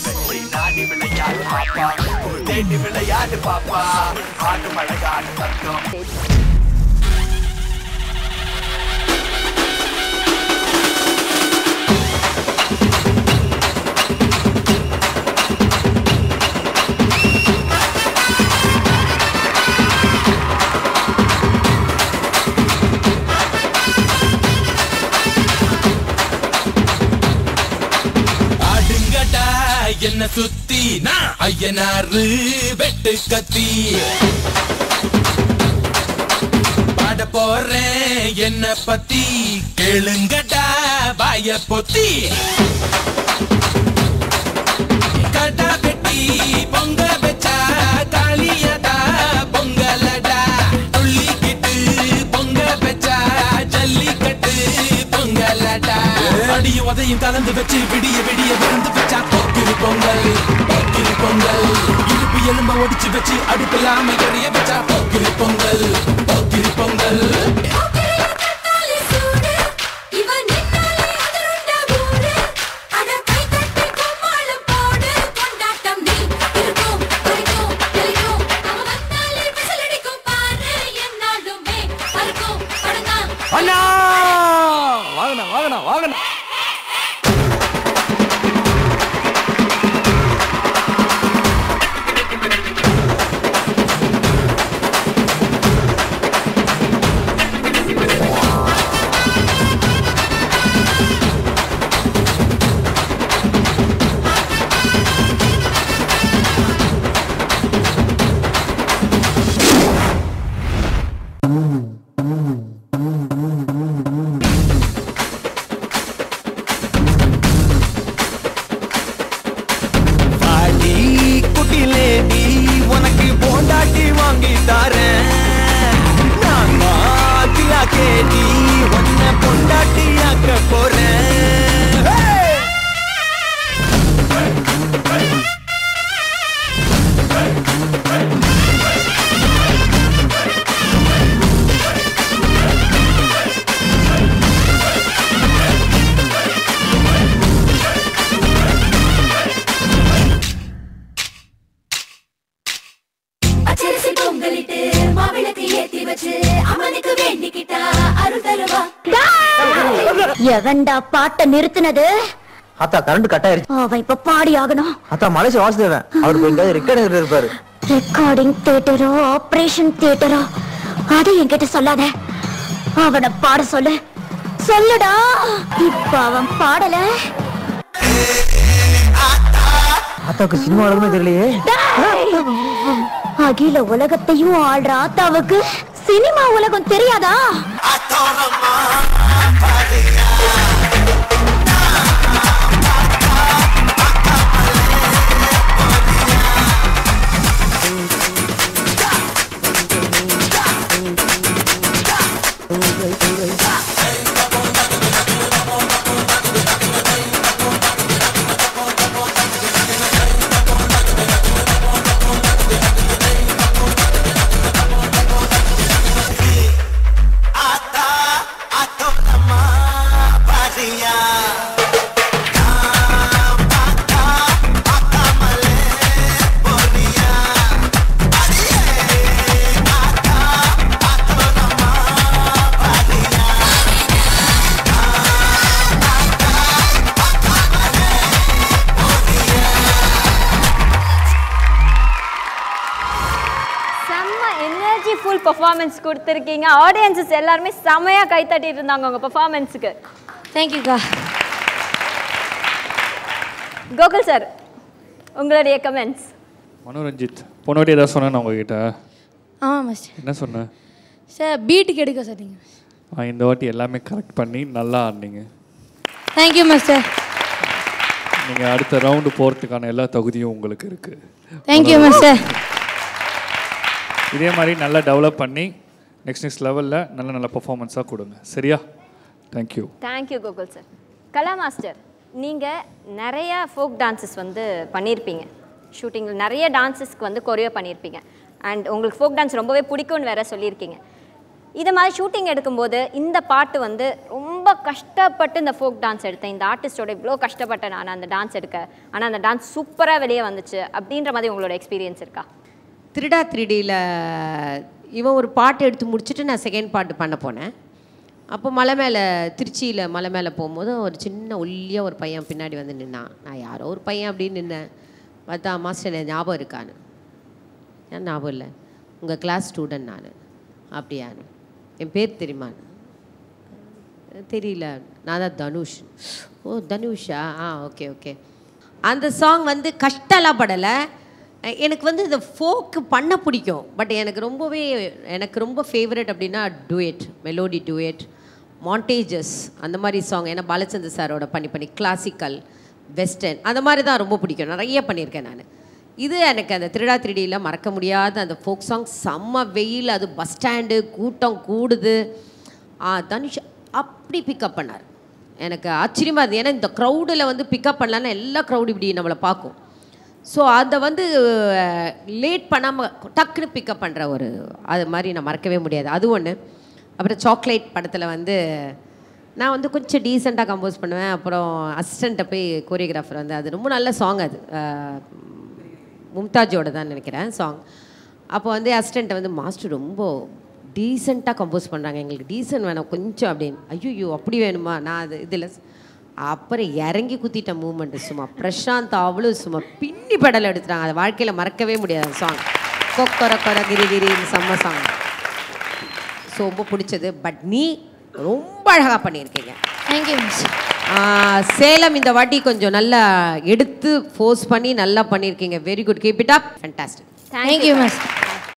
வெற்றி நாடி விளையாடு பாப்பா தேடி விளையாடு பாப்பா ஆடு மழகாடு தந்தோம் என்ன சுத்தி நான் ஐயனாரு வெட்டு கத்தி பாட போறேன் என்ன பத்தி கேளுங்கடா வாய பொத்தி கடா வெட்டி பொங்க வச்சா காளியடா பொங்கலடா துள்ளிக்கிட்டு பொங்க வச்சா ஜல்லிக்கட்டு பொங்கலடா அடியும் உதையும் கலந்து வச்சு விடிய விடிய விருந்து வச்சா போக்கிரி பொங்கல் போக்கிரி பொங்கல் இடுப்பு எலும்ப ஒடிச்சு வச்சு அடுப்பில்லாம எறிய வச்சா போக்கிரி பொங்கல் போக்கிரி பொங்கல் அண்ணா வாங்கண்ணா வாங்கண்ணா வாங்கண்ணா எவன்டா பாட்ட நிறுத்தினது? அத்தா கரண்ட் கட் ஆயிருச்சு. அவன் இப்ப பாடி ஆகணும். அத்தா மலேசியா வாசுதேவன் அவர் போய் ரெக்கார்டிங் இருப்பாரு. ரெக்கார்டிங் தியேட்டரோ ஆபரேஷன் தியேட்டரோ அது என்கிட்ட சொல்லாத. அவனை பாட சொல்லு. சொல்லுடா. இப்ப அவன் பாடல. அத்தாவுக்கு சினிமா உலகமே தெரியலையே. அகில உலகத்தையும் ஆள்ற ஆத்தாவுக்கு சினிமா உலகம் தெரியாதா? பெர்ஃபார்மன்ஸ் கொடுத்திருக்கீங்க. ஆடியன்சஸ் எல்லாரும் செமையா கை தட்டிட்டு இருந்தாங்க உங்க பெர்ஃபார்மன்ஸ்க்கு. थैंक यू கா. கோகுல் சார் உங்களுடைய கமெண்ட்ஸ். மனோரஞ்சித் பொன்னோடி ஏதாவது சொன்னேன் உங்ககிட்ட? ஆமாம் மாஸ்டர். என்ன சொன்னேன் சார்? பீட்டுக்கு எடுக்க சொன்னீங்க. இந்த வாட்டி எல்லாமே கரெக்ட் பண்ணி நல்லா ஆடினீங்க. Thank you master. நீங்கள் அடுத்த ரவுண்டு போகிறதுக்கான எல்லா தகுதியும் உங்களுக்கு இருக்குது. Thank you master. இதே மாதிரி நல்லா டெவலப் பண்ணி நெக்ஸ்ட் லெவலில் நல்ல பெர்ஃபார்மன்ஸாக கொடுங்க. சரியா? Thank you. Thank you Gokul sir. Kala master, நீங்கள் நிறையா ஃபோக் டான்ஸஸ் வந்து பண்ணியிருப்பீங்க. ஷூட்டிங்கில் நிறைய டான்ஸஸ்க்கு வந்து கொரியோ பண்ணியிருப்பீங்க. அண்ட் உங்களுக்கு ஃபோக் டான்ஸ் ரொம்பவே பிடிக்கும்னு வேறு சொல்லியிருக்கீங்க. இதை மாதிரி ஷூட்டிங் எடுக்கும்போது இந்த பாட்டு வந்து ரொம்ப கஷ்டப்பட்டு இந்த ஃபோக் டான்ஸ் எடுத்தேன், இந்த ஆர்டிஸ்டோட இவ்வளோ கஷ்டப்பட்டேன் நான் அந்த டான்ஸ் எடுக்க, ஆனால் அந்த டான்ஸ் சூப்பராக வெளியே வந்துச்சு அப்படின்ற மாதிரி உங்களோட எக்ஸ்பீரியன்ஸ் இருக்கா? திருடா 3Dயில் இவன் ஒரு பாட்டு எடுத்து முடிச்சுட்டு நான் செகண்ட் பாட்டு பண்ண போனேன். அப்போ மலை மேலே திருச்சியில் மலை மேலே போகும்போது ஒரு சின்ன ஒல்லியாக ஒரு பையன் பின்னாடி வந்து நின்னான். நான் யாரோ ஒரு பையன் அப்படின்னு நின்னேன். பார்த்தா மாஸ்டர் எனக்கு ஞாபகம் இருக்கான்னு. ஏன் ஞாபகம் இல்லை, உங்கள் கிளாஸ் ஸ்டூடெண்ட் நான். அப்படியான்னு, என் பேர் தெரியுமான்னு. தெரியல, நான் தான் தனுஷ். ஓ தனுஷா, ஓகே ஓகே. அந்த சாங் வந்து கஷ்டம்லாம் படலை. எனக்கு வந்து இந்த ஃபோக்கு பண்ண பிடிக்கும். பட் எனக்கு ரொம்ப ஃபேவரட் அப்படின்னா டூயட், மெலோடி டூயட், மாண்டேஜஸ் அந்த மாதிரி சாங். ஏன்னா பாலச்சந்தர் சாரோட பண்ணி கிளாசிக்கல், வெஸ்டர்ன் அந்த மாதிரி தான் ரொம்ப பிடிக்கும். நிறைய பண்ணியிருக்கேன் நான். இது எனக்கு அந்த திருடா 3Dயில் மறக்க முடியாத அந்த ஃபோக் சாங். செம்ம வெயில், அது பஸ் ஸ்டாண்டு, கூட்டம் கூடுது. தனுஷ் அப்படி பிக்கப் பண்ணார். எனக்கு ஆச்சரியமாக இருந்தது. ஏன்னா இந்த க்ரௌடில் வந்து பிக்கப் பண்ணலான்னா எல்லா க்ரௌடு இப்படி நம்மளை பார்க்கும். ஸோ அதை வந்து லேட் பண்ணாமல் டக்குன்னு பிக்கப் பண்ணுற ஒரு அது மாதிரி நான் மறக்கவே முடியாது. அது ஒன்று. அப்புறம் சாக்லேட் படத்தில் வந்து நான் வந்து கொஞ்சம் டீசெண்டாக கம்போஸ் பண்ணுவேன். அப்புறம் அசிஸ்டண்ட்டை போய் கோரியோகிராஃபர் வந்து அது ரொம்ப நல்ல சாங், அது மும்தாஜோட தான் நினைக்கிறேன் சாங். அப்போ வந்து அசிஸ்டண்ட்டை வந்து மாஸ்டர் ரொம்ப டீசெண்டாக கம்போஸ் பண்ணுறாங்க, எங்களுக்கு டீசென்ட் வேணும் கொஞ்சம் அப்படின்னு. ஐயோ அப்படி வேணுமா, நான் அது இதில் அப்புறம் இறங்கி குத்திட்ட மூமெண்ட்டு சும்மா பிரசாந்த் அவ்வளோ சும்மா பின்னி படல் எடுத்துட்டாங்க. அது வாழ்க்கையில் மறக்கவே முடியாது சாங். கொக்கர கொர கிரி கிரி செம்ம சாங். ஸோ ரொம்ப பிடிச்சது. பட் நீ ரொம்ப அழகாக பண்ணியிருக்கீங்க. Thank you miss. சேலம் இந்த வாட்டி கொஞ்சம் நல்லா எடுத்து ஃபோர்ஸ் பண்ணி நல்லா பண்ணியிருக்கீங்க. Very good, keep it up, fantastic. Thank you miss.